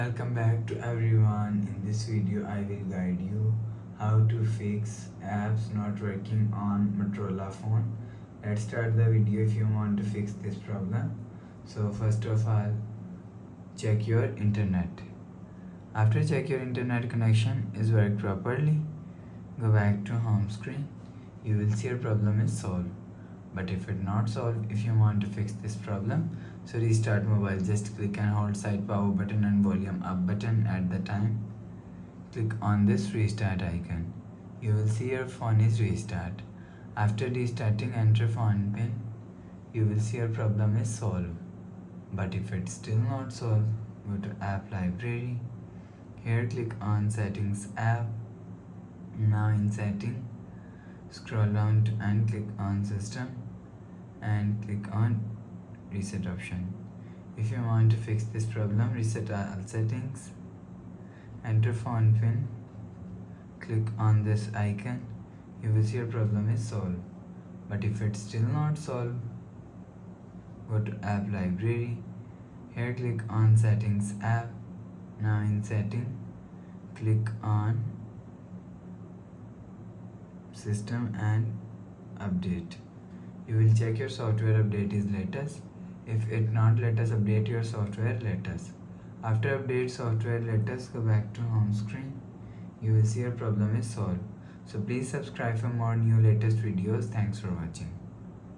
Welcome back to everyone. In this video I will guide you how to fix apps not working on Motorola phone. Let's start the video if you want to fix this problem. So first of all, check your internet. After check your internet connection is worked properly, go back to home screen. You will see your problem is solved. But if it not solved, if you want to fix this problem, so restart mobile, just click and hold side power button and volume up button at the time. Click on this restart icon. You will see your phone is restart. After restarting, enter phone pin. You will see your problem is solved. But if it's still not solved, go to app library. Here click on settings app. Now in setting, scroll down and click on system and click on reset option. If you want to fix this problem, reset all settings, enter phone pin, click on this icon. You will see your problem is solved. But if it's still not solved, go to app library. Here click on settings app. Now in setting, click on system and update. You will check your software update is latest. If it not latest, update your software latest. After update software latest, go back to home screen. You will see your problem is solved. So please subscribe for more new latest videos. Thanks for watching.